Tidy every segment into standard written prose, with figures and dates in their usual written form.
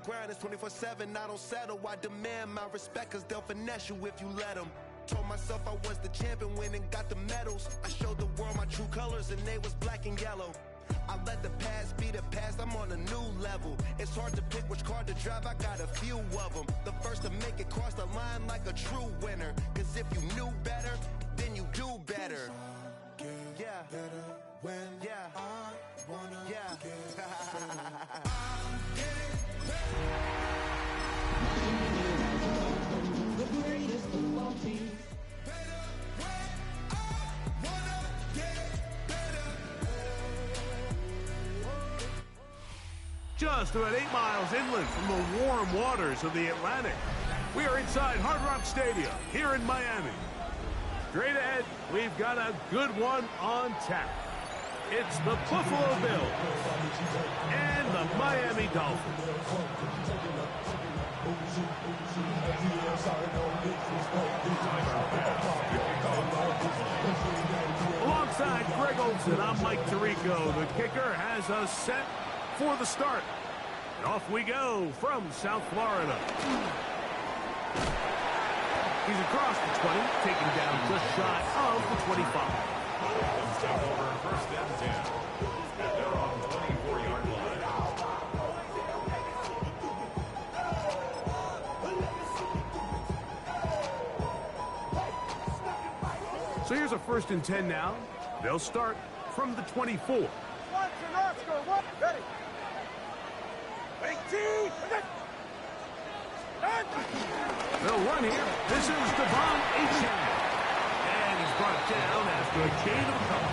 grind, it's 24/7. I don't settle, I demand my respect, cause they'll finesse you if you let them. Told myself I was the champion, went and got the medals. I showed the world my true colors and they was black and yellow. I let the past be the past, I'm on a new level. It's hard to pick which car to drive, I got a few of them. The first to make it cross the line like a true winner. Cause if you knew better, then you do better. Yeah, better when I wanna get the greatest football team. Just about 8 miles inland from the warm waters of the Atlantic, we are inside Hard Rock Stadium here in Miami. Straight ahead, we've got a good one on tap. It's the Buffalo Bills and the Miami Dolphins. Alongside Greg Olson, I'm Mike Tirico. The kicker has us set for the start. And off we go from South Florida. He's across the 20, taken down just shy of the 25. First and 10. And they're on the 24-yard line. So here's a 1st and 10 now. They'll start from the 24. Ready. They'll run here. This is Devon Achane. And he's brought down after a gain of a couple.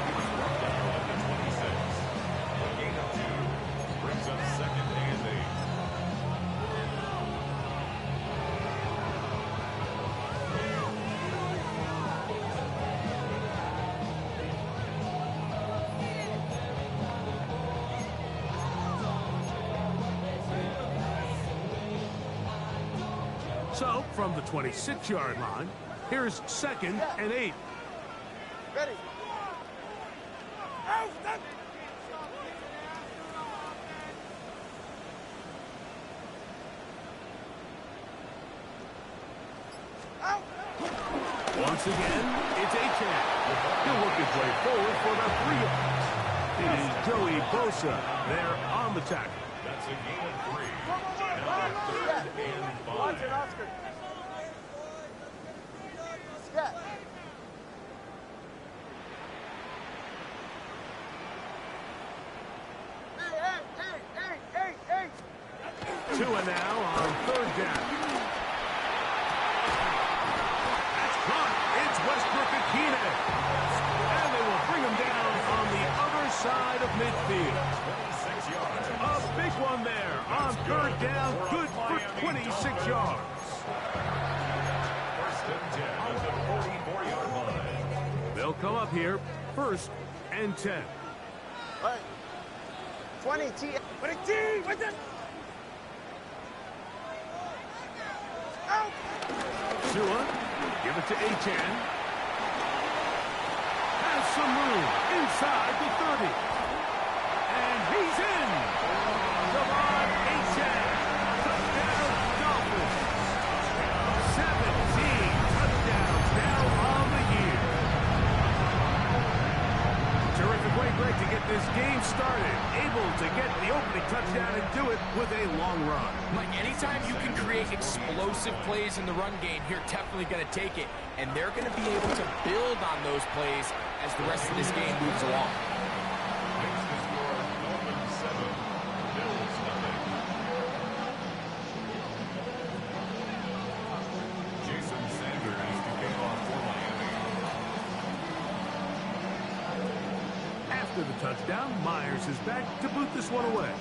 He was brought down at the 26. A gain of 2 brings up 2nd and 8. So, from the 26-yard line, here's 2nd and 8. Ready. Out. Once again, it's Achane. He'll work his way forward for the 3 yards. It is Joey Bosa there on the tackle. That's a gain of 3. Now 3rd and 5. Watch it, Oscar. Yeah. Hey. 2 and now on 3rd down. That's caught. It's Westbrook-Ikhine. And they will bring him down on the other side of midfield. 26 yards. A big one there on 3rd down. Good for 26 yards. 1st and 10 on the 44-yard line. They'll come up here 1st and 10. All right. 20 T. With it. Out. Tua, give it to Achane. Has some room inside the 30. And he's in. Devon Achane. Touchdown, Dolphins. 17 touchdowns now on the year. Terrific way, Greg, to get this game started. Able to get the opening touchdown and do it with a long run. Mike, anytime you can create explosive plays in the run game, you're definitely going to take it. And they're going to be able to build on those plays as the rest of this game moves along. Makes the score Dolphins 7, Bills nothing. Jason Sanders to kick off for Miami. After the touchdown, Myers is back to boot this one away.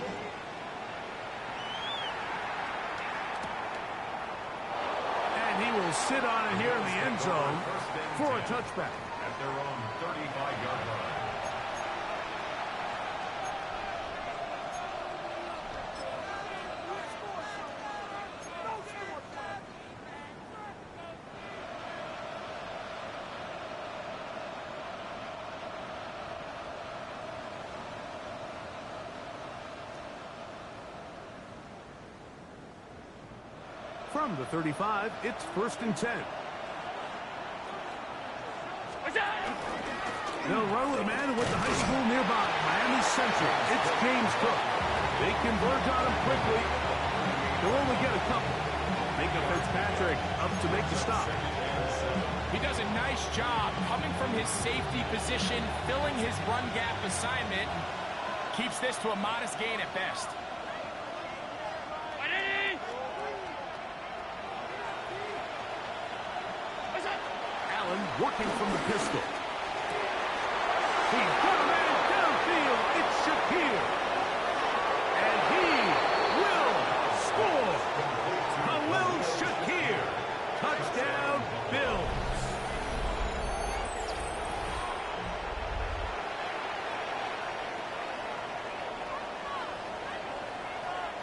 And he will sit on it here in the end zone for a touchback. At their own 35-yard line. From the 35, it's 1st and 10. They'll run with a man who went to high school nearby, Miami Central. It's James Cook. They converge on him quickly. They'll only get a couple. Micah Fitzpatrick up to make the stop. He does a nice job coming from his safety position, filling his run gap assignment, and keeps this to a modest gain at best. Allen working from the pistol. He's got a man downfield. It's Shakir. And he will score. Khalil Shakir. Touchdown, Bills.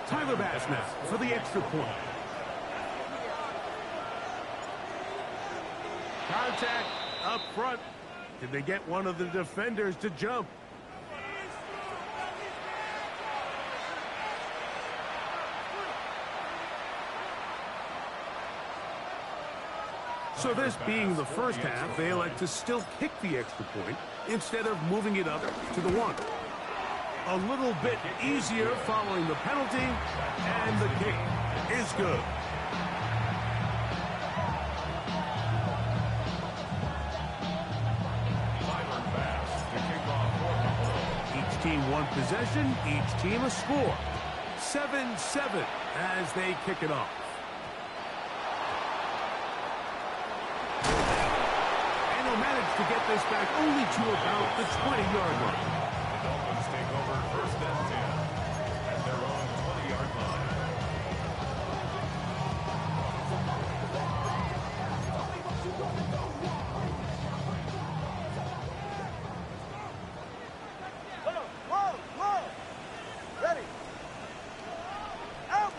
Tyler Bass now for the extra point. Contact up front. Did they get one of the defenders to jump? So this being the first half, they elect to still kick the extra point instead of moving it up to the 1. A little bit easier following the penalty, and the kick is good. Each team one possession, each team a score. 7-7 as they kick it off. And they'll manage to get this back only to about the 20-yard line. The Dolphins take over 1st and 10 at their own 20-yard line. Whoa! Ready. Out.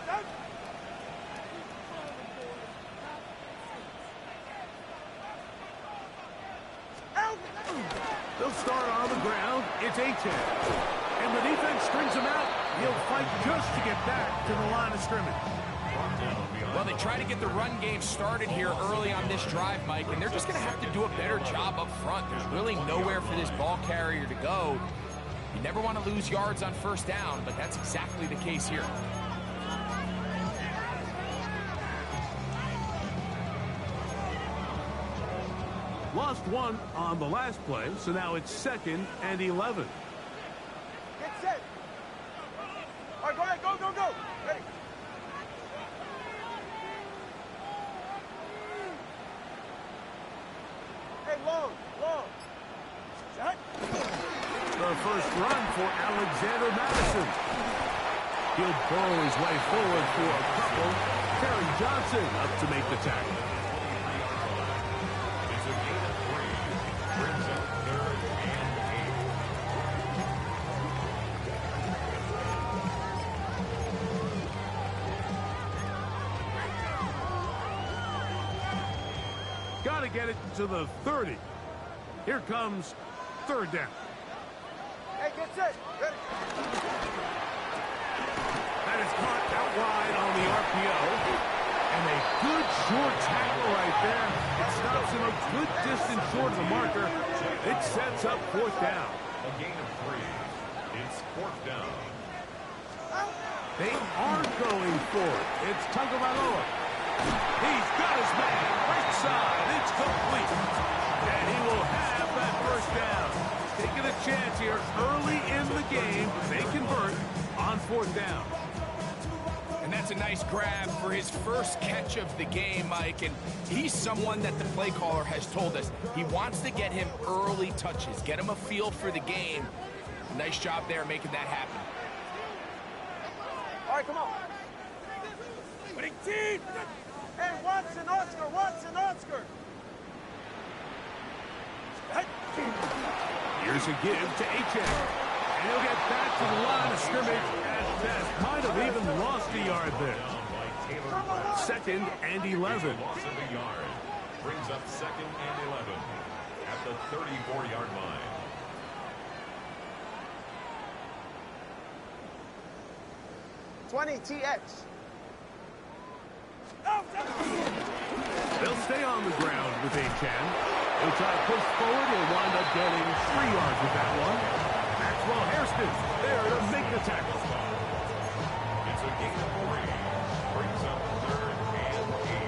They'll start on the ground. It's Achane. And the defense strings him out. He'll fight just to get back to the line of scrimmage. Well, they try to get the run game started here early on this drive, Mike, and they're just going to have to do a better job up front. There's really nowhere for this ball carrier to go. You never want to lose yards on 1st down, but that's exactly the case here. Lost one on the last play, so now it's 2nd and 11. Get set. All right, go ahead. Go. Ready. Hey, long. Set. The first run for Alexander Madison. He'll burrow his way forward for a couple. Terry Johnson up to make the tackle. It's a gain of 3. Brings up 3rd and 8. Got to get it to the 30. Here comes 3rd down. Hey, get set. Ready. That is caught out wide on the RPO. And a good short tackle right there. It stops him a good distance short of the marker. It sets up 4th down. A gain of 3. It's 4th down. They are going for it. It's Tagovailoa. He's got his man. Right side. It's complete. And he will have that 1st down. Taking a chance here early in the game. They convert on 4th down. And that's a nice grab for his first catch of the game, Mike. And he's someone that the play caller has told us he wants to get him early touches, get him a feel for the game. Nice job there making that happen. All right, come on. Hey, Watson, Oscar. Here's a give to Achane. And he'll get back to the line of scrimmage as Best might have even lost a yard there. 2nd and 11. Loss of a yard. Brings up 2nd and 11 at the 34-yard line. TX. stay on the ground with Achan. He'll try to push forward. He'll wind up getting 3 yards with that one. Maxwell Hairston there to make the tackle. It's a gain of 3. Brings up 3rd and 8.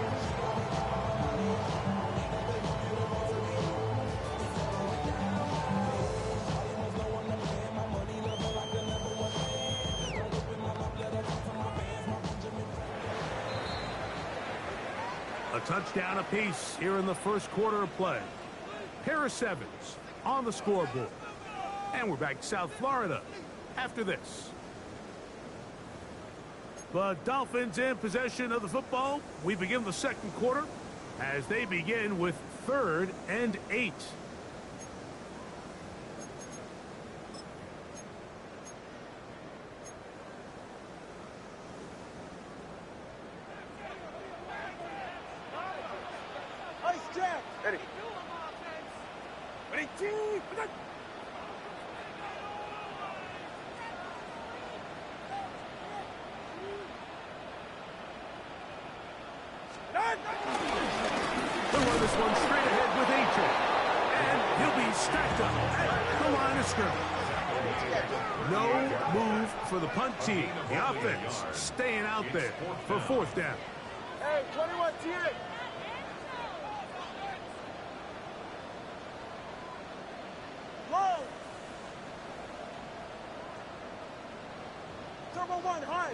A touchdown apiece here in the first quarter of play. Pair of 7s on the scoreboard. And we're back to South Florida after this. The Dolphins in possession of the football. We begin the second quarter as they begin with 3rd and 8. Nice jab. Eddie. Ready, team. They'll run this one straight ahead with Achan. And he'll be stacked up at the line of scrimmage. No move for the punt team. The offense staying out there for 4th down. Hey, 21 TA. Low. Turbo 1, high.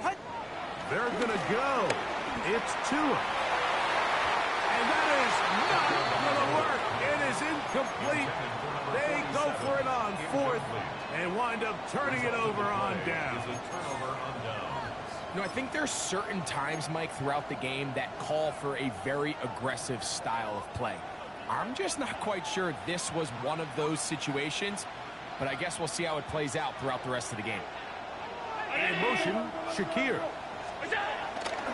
High. They're going to go. It's Tua. And that is not going to work. It is incomplete. They go for it on 4th and wind up turning it over on down. You know, I think there's certain times, Mike, throughout the game that call for a very aggressive style of play. I'm just not quite sure this was one of those situations, but I guess we'll see how it plays out throughout the rest of the game. In motion, Shakir.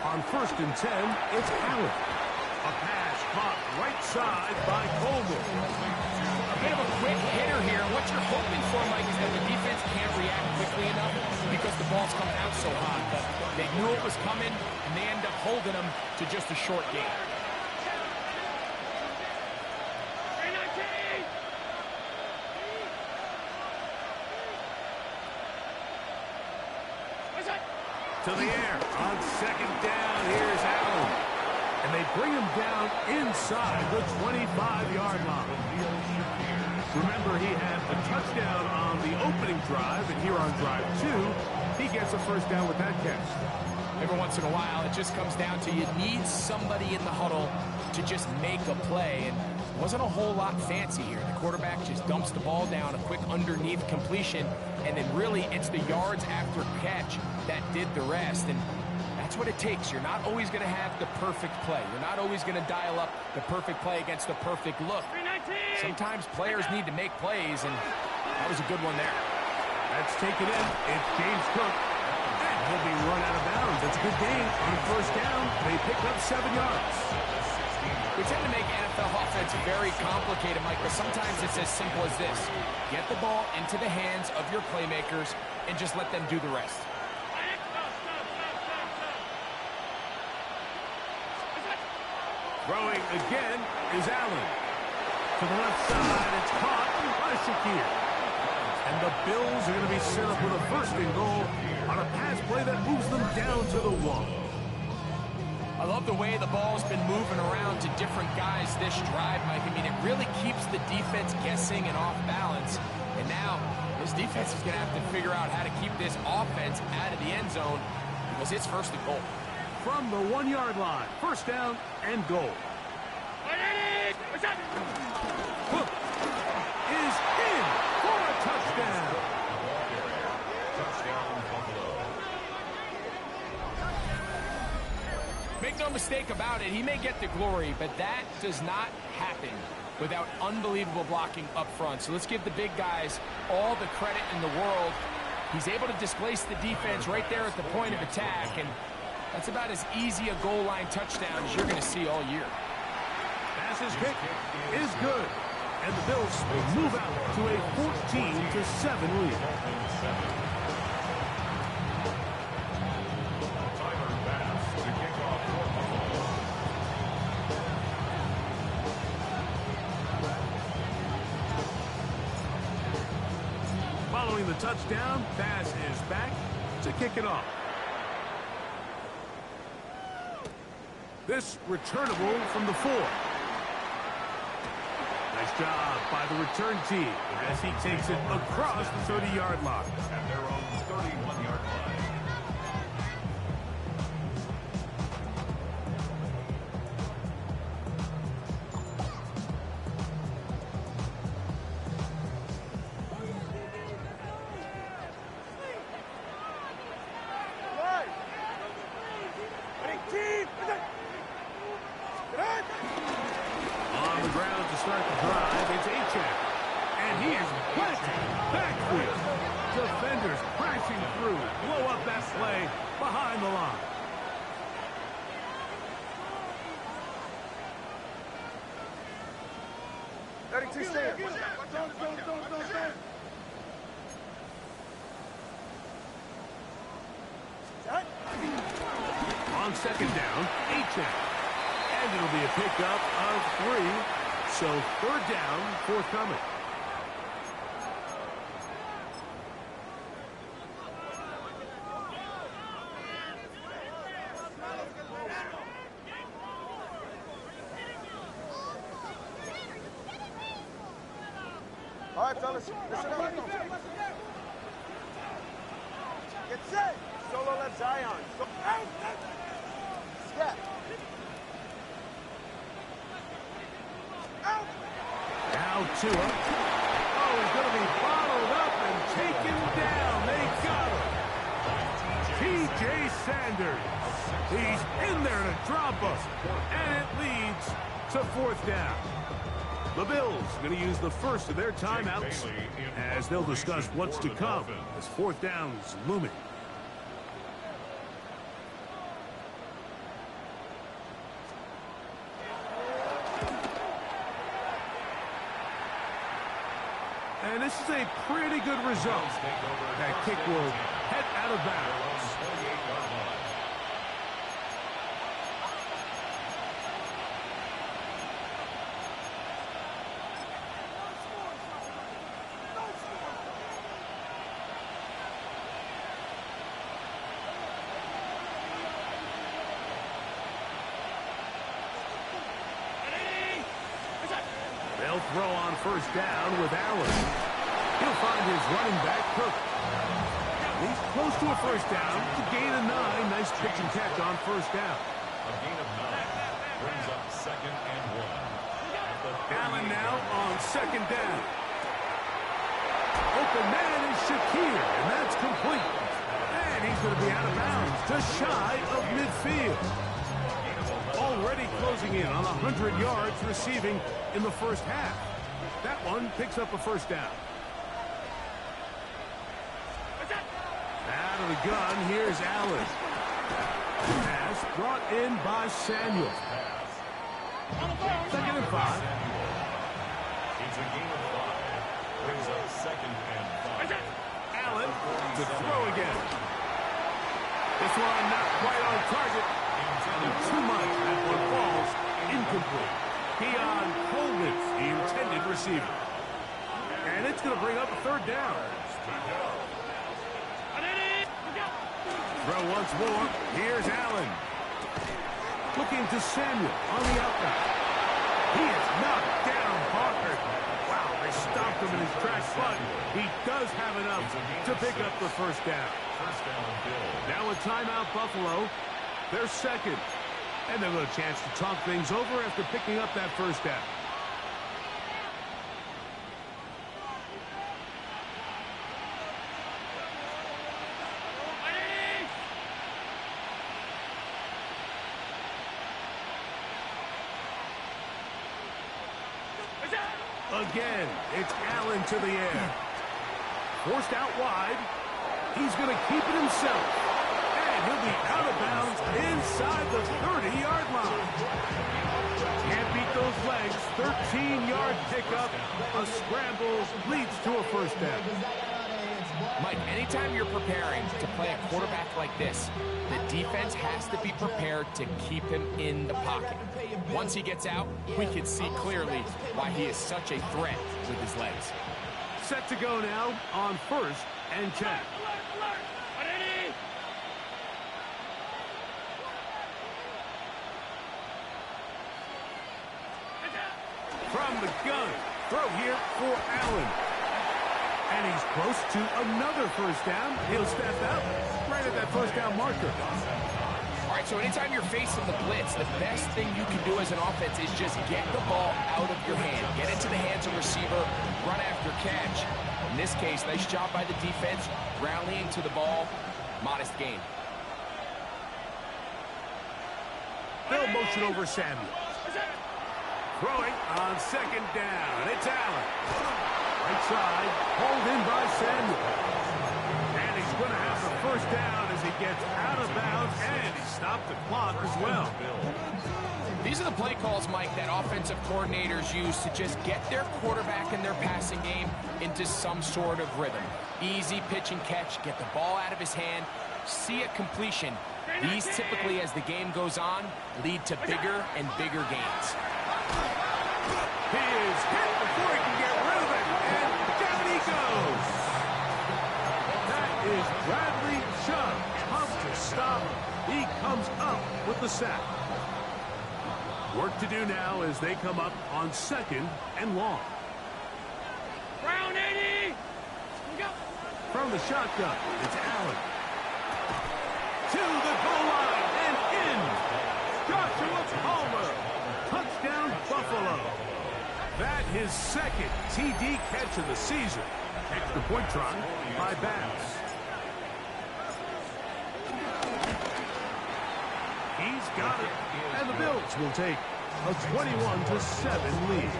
On 1st and 10, it's Allen. A pass caught right side by Coleman. A bit of a quick hitter here. What you're hoping for, Mike, is that the defense can't react quickly enough because the ball's coming out so hot. But they knew it was coming, and they end up holding them to just a short game. To the air on 2nd down. Here's Allen. And they bring him down inside the 25-yard line. Remember, he had a touchdown on the opening drive, and here on drive 2, he gets a 1st down with that catch. Every once in a while, it just comes down to you need somebody in the huddle to just make a play, and it wasn't a whole lot fancy here. The quarterback just dumps the ball down, a quick underneath completion, and then really it's the yards after catch that did the rest, and that's what it takes. You're not always going to have the perfect play. You're not always going to dial up the perfect play against the perfect look. Sometimes players need to make plays, and that was a good one there. That's taken in. It's James Cook. And he'll be run out of bounds. It's a good game on 1st down. They pick up 7 yards. We tend to make NFL offense very complicated, Mike, but sometimes it's as simple as this. Get the ball into the hands of your playmakers and just let them do the rest. Throwing again is Allen. To the left side, it's caught by Shakir. And the Bills are going to be set up with a 1st and goal on a pass play that moves them down to the 1. I love the way the ball's been moving around to different guys this drive, Mike. I mean, it really keeps the defense guessing and off balance. And now, this defense is going to have to figure out how to keep this offense out of the end zone because it's 1st and goal. From the 1-yard line, 1st down and goal. Hook is in for a touchdown. Touchdown, Buffalo. Make no mistake about it, he may get the glory, but that does not happen without unbelievable blocking up front. So let's give the big guys all the credit in the world. He's able to displace the defense right there at the point of attack, and that's about as easy a goal line touchdown as you're going to see all year. Pass's kick is good, and the Bills will move out to a 14-7 lead. Following the touchdown, pass is back to kick it off. This returnable from the 4. Nice job by the return team as he takes it across the 30-yard line. At their own 31-yard line. On the ground to start the drive, it's Achek. And he is planted backfield. Defenders crashing through. Blow up that play behind the line. On second down, Achek. And it'll be a pickup of 3. So 3rd down, forthcoming. All right, fellas, listen up. Get set. Solo left Zion. Step. Now Tua. Oh, he's going to be bottled up and taken down. They got him. T.J. Sanders. He's in there to drop him. And it leads to 4th down. The Bills going to use the first of their timeouts as they'll discuss what's to come as 4th down is looming. And this is a pretty good result. That kick will head out of bounds. They'll throw on 1st down with Allen. He'll find his running back, Cook. He's close to a 1st down. It's a gain of 9. Nice pitch and catch on 1st down. A gain of 9 brings up 2nd and 1. Allen now on 2nd down. Open man is Shakir, and that's complete. And he's going to be out of bounds, just shy of midfield. Already closing in on 100 yards receiving in the 1st half. That one picks up a 1st down. Out of the gun, here's Allen. Pass brought in by Samuel. 2nd and 5. It's a gain of 5. Brings up 2nd and 5. Allen to throw again. This one not quite on target. Too much. That one falls incomplete. Keon Coleman, the intended receiver. And it's going to bring up a 3rd down. Throw once more. Here's Allen. Looking to Samuel on the outside. He is knocked down hard. Wow, they stopped him in his tracks, but he does have enough to pick up the 1st down. Now a timeout, Buffalo. They're 2nd. And they'll get a chance to talk things over after picking up that 1st down. Again, it's Allen to the air. Forced out wide. He's going to keep it himself. And he'll be out of bounds inside the 30-yard line. Can't beat those legs. 13-yard pickup. A scramble leads to a 1st down. Mike, anytime you're preparing to play a quarterback like this, the defense has to be prepared to keep him in the pocket. Once he gets out, we can see clearly why he is such a threat with his legs. Set to go now on 1st and 10. From the gun, throw here for Allen. And he's close to another first down. He'll step out right at that first down marker. All right, so anytime you're facing the blitz, the best thing you can do as an offense is just get the ball out of your hand. Get it to the hands of receiver, run after catch. In this case, nice job by the defense, rallying to the ball, modest gain. They'll motion over Samuel. Throwing on 2nd down. It's Allen. Right side, pulled in by Samuel. And he's going to have the first down as he gets out of bounds, and he stopped the clock as well. These are the play calls, Mike, that offensive coordinators use to just get their quarterback and their passing game into some sort of rhythm. Easy pitch and catch, get the ball out of his hand, see a completion. These typically, as the game goes on, lead to bigger and bigger gains. He is hit before he can get rid of it, and down he goes. That is Bradley Chubb. Tough to stop. He comes up with the sack. Work to do now as they come up on 2nd and long. Brown 80! Go! From the shotgun, it's Allen. To the goal line and in. Joshua Palmer. Touchdown, Buffalo. That his 2nd TD catch of the season. Extra point try by Bass. He's got it. And the Bills will take a 21-7 lead.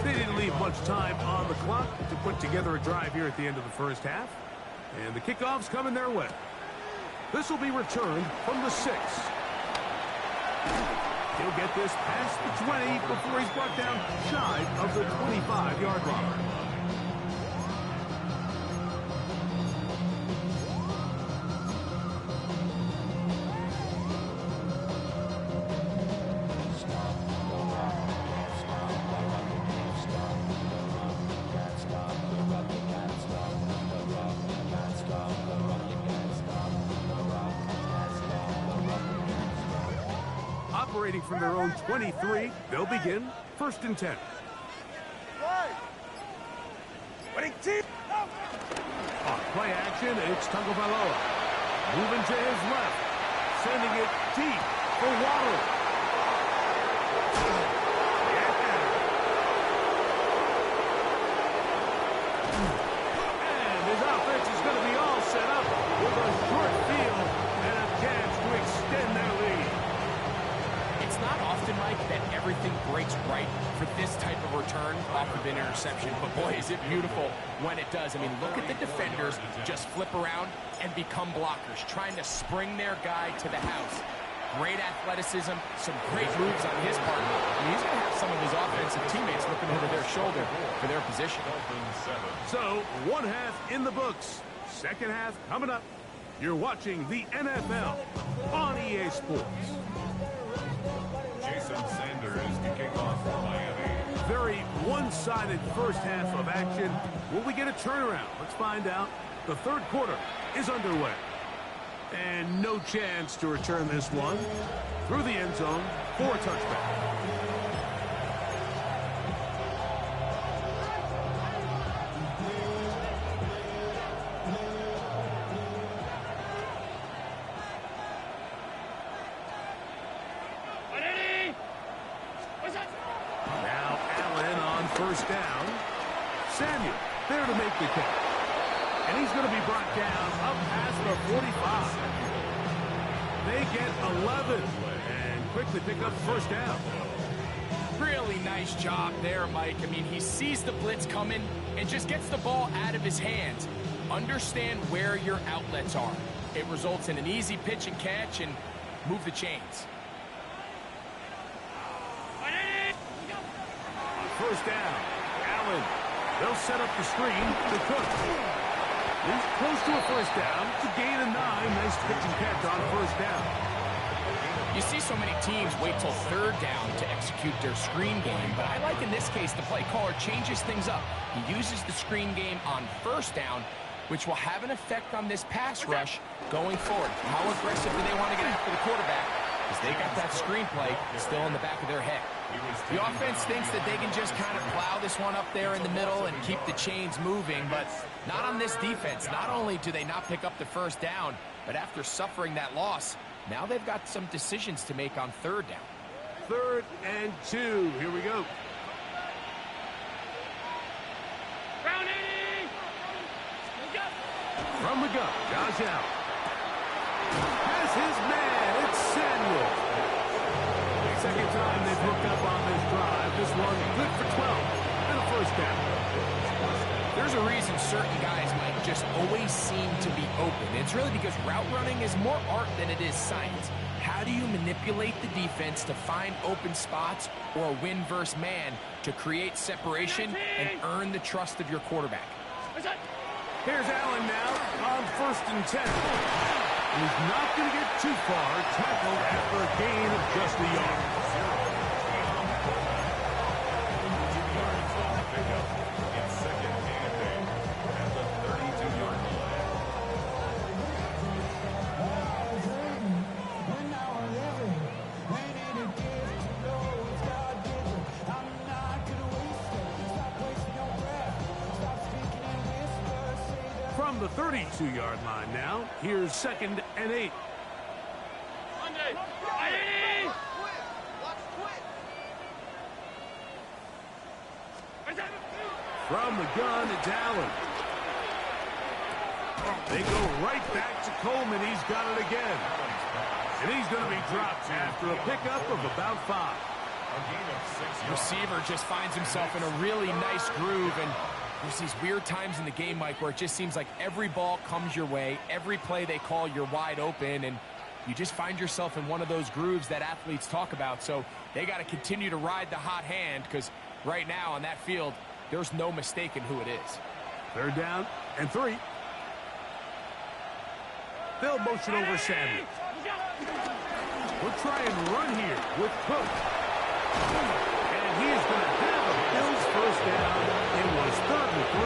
They didn't leave much time on the clock to put together a drive here at the end of the first half. And the kickoff's coming their way. This will be returned from the 6. He'll get this past the 20 before he's brought down shy of the 25-yard line. Operating from their own 23, they'll begin 1st and 10. On play action, it's Tagovailoa. Moving to his left, sending it deep for Waddle. And his offense is going to be all set up with a short field and a chance to extend their lead. It's not often, Mike, that everything breaks right for this type of return off of an interception. But, boy, is it beautiful when it does. I mean, look at the defenders just flip around and become blockers, trying to spring their guy to the house. Great athleticism, some great moves on his part. I mean, he's going to have some of his offensive teammates looking over their shoulder for their position. So, 1 half in the books. 2nd half coming up. You're watching the NFL on EA Sports. Jason Sanders kicking off for Miami. Very one-sided first half of action. Will we get a turnaround? Let's find out. The 3rd quarter is underway. And no chance to return this one through the end zone for a touchback. Now Allen on 1st down. Samuel there to make the catch. And he's going to be brought down up past the 45. They get 11 and quickly pick up first down. Really nice job there, Mike. I mean, he sees the blitz coming and just gets the ball out of his hands. Understand where your outlets are. It results in an easy pitch and catch and move the chains. First down, Allen. They'll set up the screen to Cook. He's close to a first down to gain a 9. Nice pitch and catch on first down. You see so many teams wait till third down to execute their screen game, but I like in this case the play caller changes things up. He uses the screen game on first down, which will have an effect on this pass rush going forward. How aggressive do they want to get after the quarterback? Because they got that screen play still in the back of their head. The offense thinks that they can just kind of plow this one up there in the middle and keep the chains moving, but not on this defense. Not only do they not pick up the first down, but after suffering that loss, now they've got some decisions to make on third down. 3rd and 2. Here we go. From the gun, Josh Allen. Has his man, it's Samuel. Second time they've hooked up on this drive. This one good for 12 and a first down. There's a reason certain guys might just always seem to be open. It's really because route running is more art than it is science. How do you manipulate the defense to find open spots or win versus man to create separation and earn the trust of your quarterback? Here's Allen now on 1st and 10. He's not going to get too far, tackled after a gain of just a yard. It's 2nd and 8 at the 32-yard line. From the 32-yard line now, here's 2nd and 8. From the gun, it's Allen. They go right back to Coleman. He's got it again. And he's going to be dropped after a pickup of about 5. Receiver just finds himself in a really nice groove, and there's these weird times in the game, Mike, where it just seems like every ball comes your way, every play they call, you're wide open, and you just find yourself in one of those grooves that athletes talk about. So they got to continue to ride the hot hand, because right now on that field, there's no mistaking who it is. 3rd down and 3. They'll motion over Samuel. We'll try and run here with Cook. And he is going to have a Bills first down. It was 3rd and 3,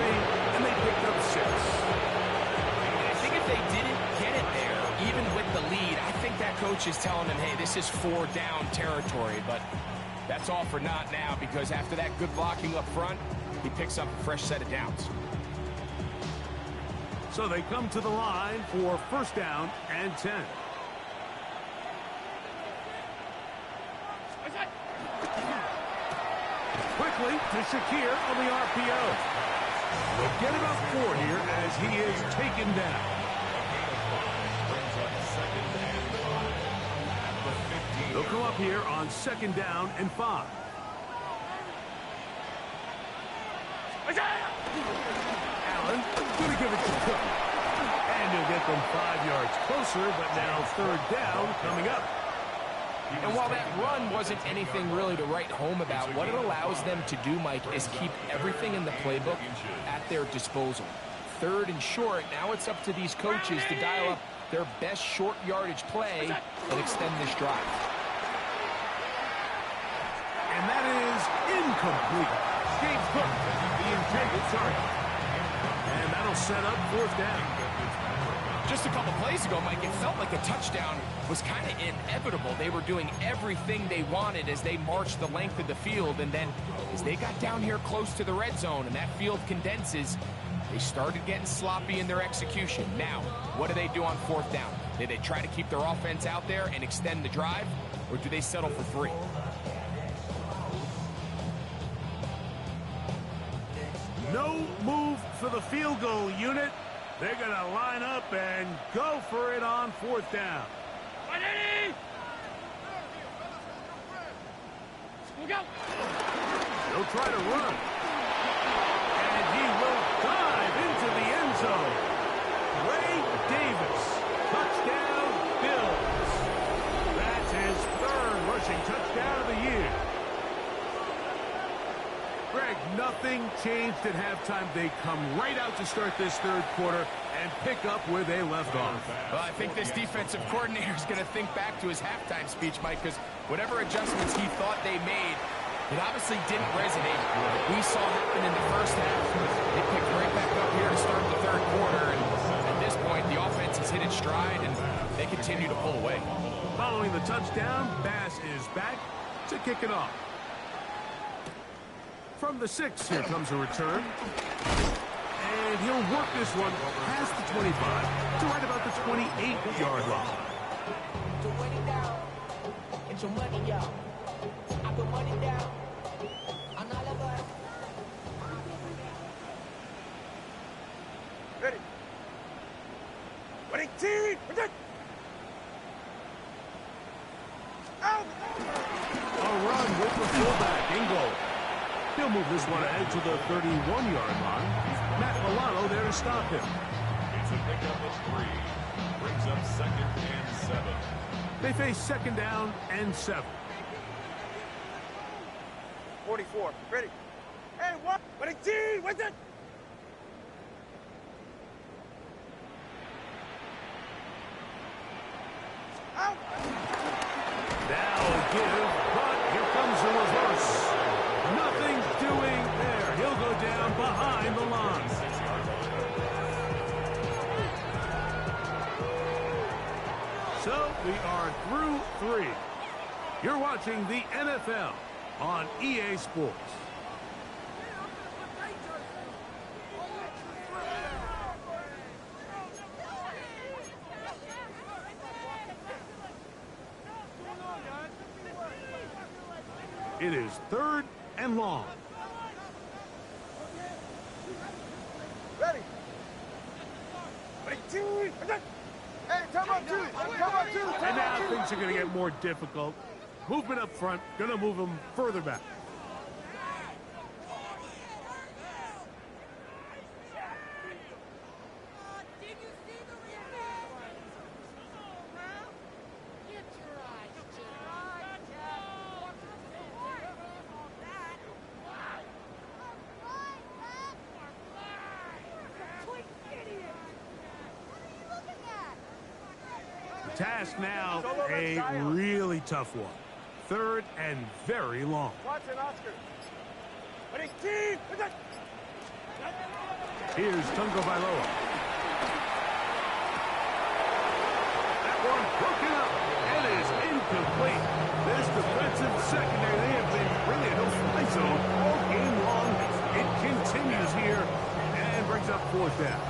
and they picked up 6. And I think if they didn't get it there, even with the lead, I think that coach is telling them, hey, this is 4 down territory. But that's all for naught now, because after that good blocking up front, he picks up a fresh set of downs. So they come to the line for 1st down and 10. Quickly to Shakir on the RPO. They'll get about 4 here as he is taken down. They'll come up here on 2nd down and 5. Allen going to give it to Cook. And he'll get them 5 yards closer, but now 3rd down coming up. And while that run wasn't anything really to write home about, what it allows them to do, Mike, is keep everything in the playbook at their disposal. 3rd and short, now it's up to these coaches to dial up their best short yardage play and extend this drive. And that is incomplete. James Cook, the intended target. And that'll set up 4th down. Just a couple plays ago, Mike, it felt like a touchdown was kind of inevitable. They were doing everything they wanted as they marched the length of the field, and then as they got down here close to the red zone and that field condenses, they started getting sloppy in their execution. Now, what do they do on 4th down? Do they try to keep their offense out there and extend the drive, or do they settle for 3? No move for the field goal unit. They're going to line up and go for it on 4th down. They'll try to run. And he will dive into the end zone. Ray Davis, touchdown Bills. That's his 3rd rushing touchdown of the year. Greg, nothing changed at halftime. They come right out to start this 3rd quarter and pick up where they left off. Well, I think this defensive coordinator is going to think back to his halftime speech, Mike, because whatever adjustments he thought they made, it obviously didn't resonate. We saw happen in the first half. They picked right back up here to start the third quarter, and at this point, the offense has hit its stride, and they continue to pull away. Following the touchdown, Bass is back to kick it off. From the 6, here comes a return. And he'll work this one past the 25 to right about the 28-yard line. Get your money out. I put money down. I'm not about. Ready. Ready, team. Protect. Out. A run with the fullback, Ingle. He'll move this one ahead to the 31-yard line. Matt Milano there to stop him. It's a pickup of 3. Brings up 2nd and 7. They face 2nd down and 7. 44. Ready. Hey, what? Ready, team. What's it? Out. Now give, but here comes the reverse. Nothing doing there. He'll go down behind the line. So we are through 3. You're watching the NFL on EA Sports. It is 3rd and long. Ready. Ready, team. Hey, come up, 2. Come up, 2. And now things are going to get more difficult. Movement up front, going to move them further back. Task now, a really tough one. 3rd and very long. Watch it, Oscar. Ready, team. Here's Tungo Bailoa. That one broken up. It is incomplete. This defensive secondary, they have been really a no-fly zone all game long. It continues here and brings up 4th down.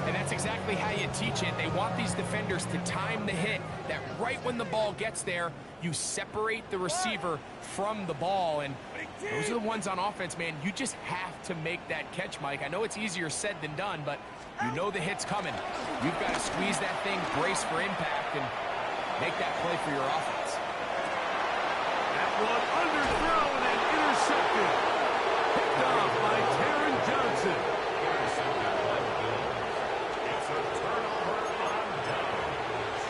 And that's exactly how you teach it. They want these defenders to time the hit, that right when the ball gets there, you separate the receiver from the ball. And those are the ones on offense, man. You just have to make that catch, Mike. I know it's easier said than done, but you know the hit's coming. You've got to squeeze that thing, brace for impact, and make that play for your offense. That one underthrown and intercepted. Picked off by Taron Johnson. It's a turnover on downs.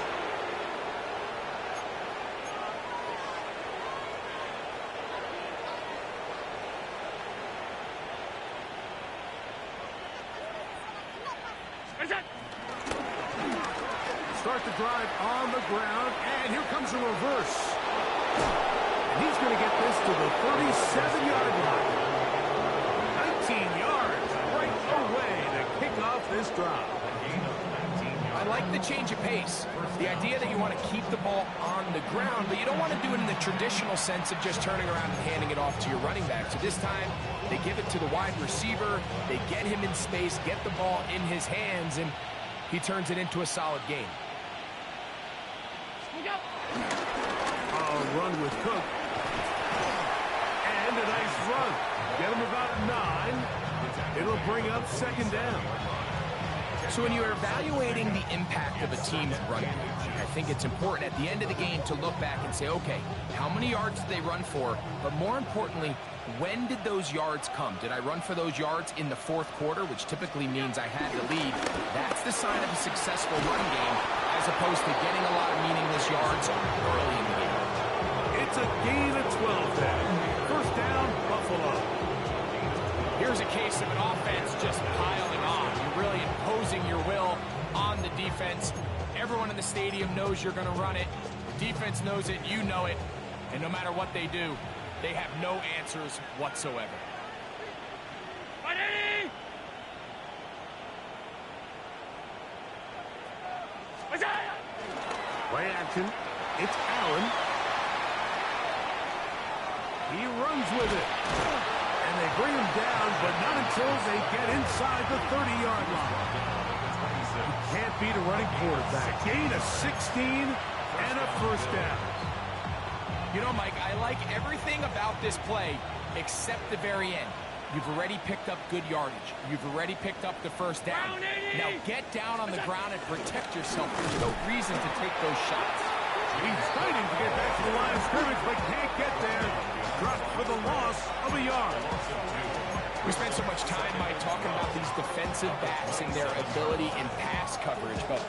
Start the drive on the ground, and here comes a reverse. And he's going to get this to the 37-yard line. 19 yards right away to kick off this drive. I like the change of pace. The idea that you want to keep the ball on the ground, but you don't want to do it in the traditional sense of just turning around and handing it off to your running back. So this time, they give it to the wide receiver. They get him in space, get the ball in his hands, and he turns it into a solid game. A run with Cook. And a nice run. Get him about 9. It'll bring up 2nd down. So when you're evaluating the impact of a team's run game, I think it's important at the end of the game to look back and say, okay, how many yards did they run for? But more importantly, when did those yards come? Did I run for those yards in the 4th quarter, which typically means I had the lead? That's the sign of a successful run game, as opposed to getting a lot of meaningless yards early in the game. It's a gain of 12 then. 1st down, Buffalo. Here's a case of an offense just piling on. You're really imposing imposing your will on the defense. Everyone in the stadium knows you're going to run it. The defense knows it, you know it. And no matter what they do, they have no answers whatsoever. Play action. It's Allen. He runs with it. And they bring him down, but not until they get inside the 30-yard line. You can't beat a running quarterback. Gain of 16 and a first down. You know, Mike, I like everything about this play except the very end. You've already picked up good yardage. You've already picked up the first down. Now get down on the ground and protect yourself. There's no reason to take those shots. He's fighting to get back to the line of scrimmage, but can't get there. Dropped for the loss of a yard. We spent so much time, Mike, talking about these defensive backs and their ability in pass coverage, but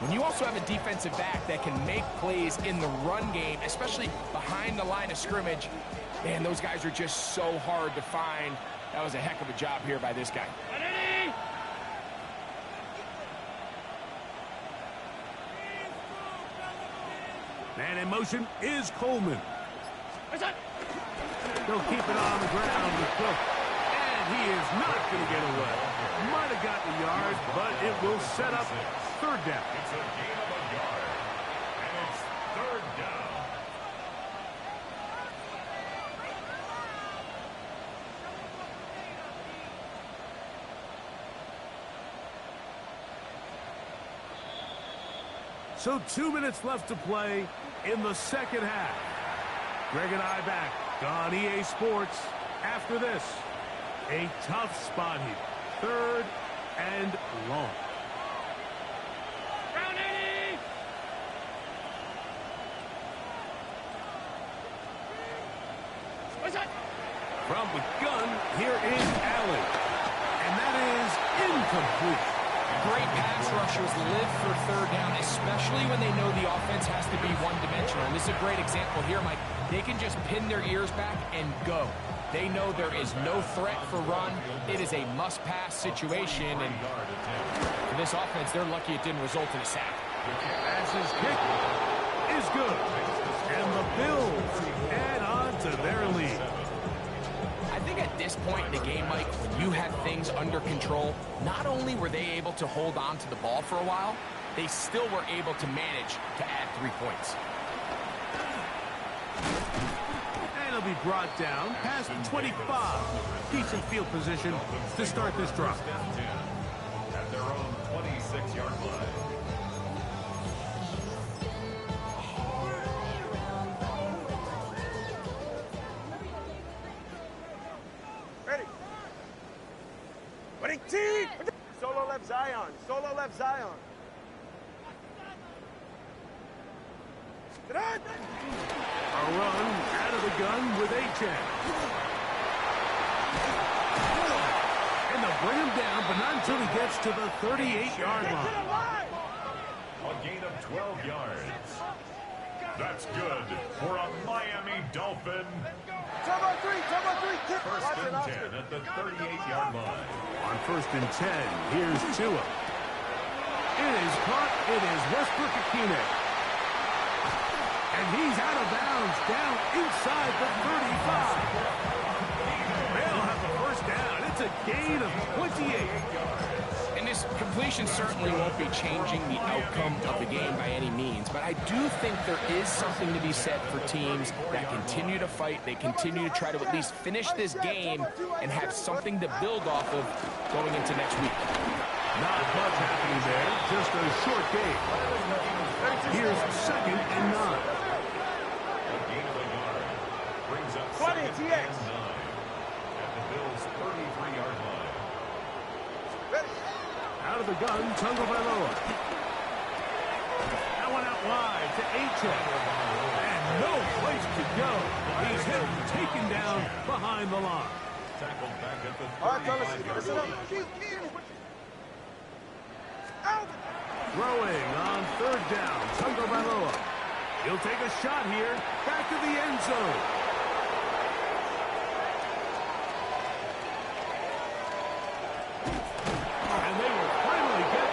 when you also have a defensive back that can make plays in the run game, especially behind the line of scrimmage, man, those guys are just so hard to find. That was a heck of a job here by this guy. Man in motion is Coleman. They'll keep it on the ground with Cook. And he is not going to get away. Might have gotten a yard, but it will set up third down. It's a gain of a yard. And it's third down. So 2 minutes left to play in the second half. Greg and I back on EA Sports after this. A tough spot here. Third and long. From the gun, here is Allen. And that is incomplete. Great pass rushers live for third down, especially when they know the offense has to be one-dimensional. And this is a great example here, Mike. They can just pin their ears back and go. They know there is no threat for run. It is a must-pass situation. And for this offense, they're lucky it didn't result in a sack. Pass's kick is good. And the Bills add on to their lead. I think at this point in the game, Mike, when you had things under control, not only were they able to hold on to the ball for a while, they still were able to manage to add 3 points. And he'll be brought down past 25. Decent field position to start this drive. At their own 26-yard line. Solo left Zion. Solo left Zion. A run out of the gun with H.N. And they'll bring him down, but not until he gets to the 38-yard line. A gain of 12 yards. That's good for a Miami Dolphin. Turbo three. First and 10 at the 38-yard line. On first and 10, here's Tua. It is caught. It is Westbrook-Akine. And he's out of bounds, down inside the 35. They'll have the first down. It's a gain of 28. And this completion certainly won't be changing the outcome of the game by any means, but I do think there is something to be said for teams that continue to fight. They continue to try to at least finish this game and have something to build off of going into next week. Not much happening there, just a short game. Here's second and 9. A gain of a yard. Brings up 20, second TX. and 9 at the Bills' 33-yard line. Out of the gun, Tagovailoa. That one out wide to H.N. And no place to go. He's hit and taken down behind the line. Tackled back at the All right, fellas, 35-yard listen line. up. Throwing on third down, Tagovailoa. He'll take a shot here, back to the end zone. And they will finally get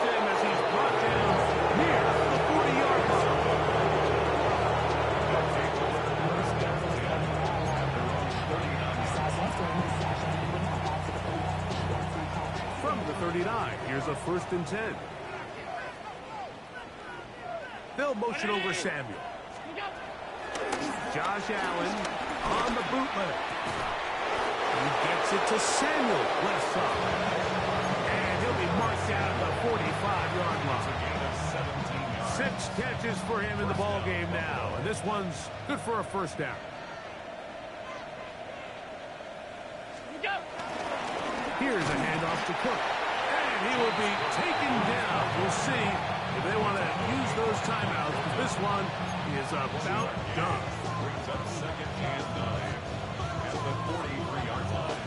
the 39. Here's a 1st and 10. They'll motion over Samuel. Josh Allen on the bootleg. He gets it to Samuel. Left side. And he'll be marked down at the 45-yard line. 6 catches for him in the ball game now. And this one's good for a 1st down. Here's a handoff to Cook. And he will be taken down. We'll see if they want to use those timeouts. But this one is about done. Brings up 2nd and 9 at the 43-yard line.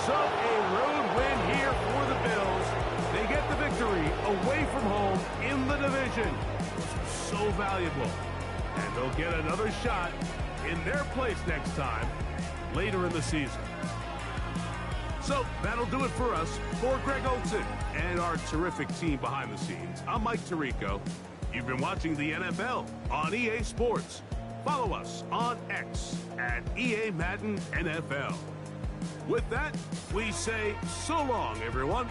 So a road win here for the Bills. They get the victory away from home in the division. So valuable. And they'll get another shot in their place next time later in the season. So that'll do it for us. For Greg Olson and our terrific team behind the scenes, I'm Mike Tirico. You've been watching the NFL on EA Sports. Follow us on X at EA Madden NFL. With that, we say so long, everyone.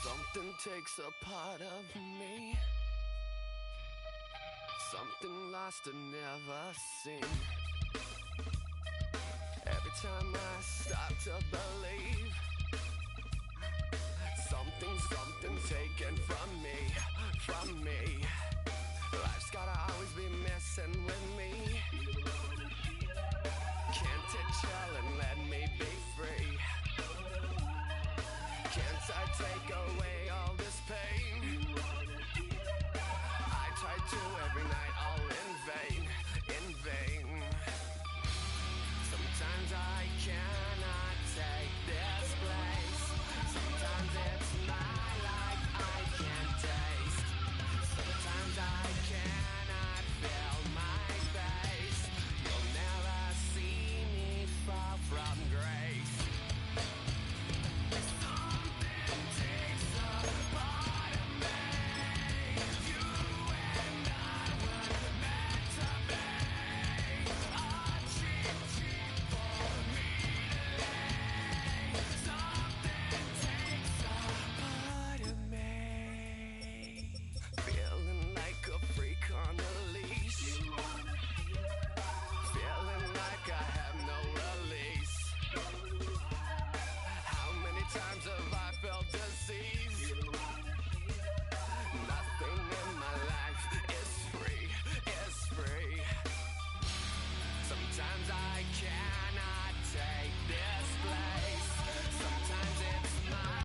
Something takes a part of me, something lost and never seen. Every time I start to believe, something taken from me. Life's gotta always be messing with me. Can't it chill and let me be free? Can't I take away all this pain? I try to every night.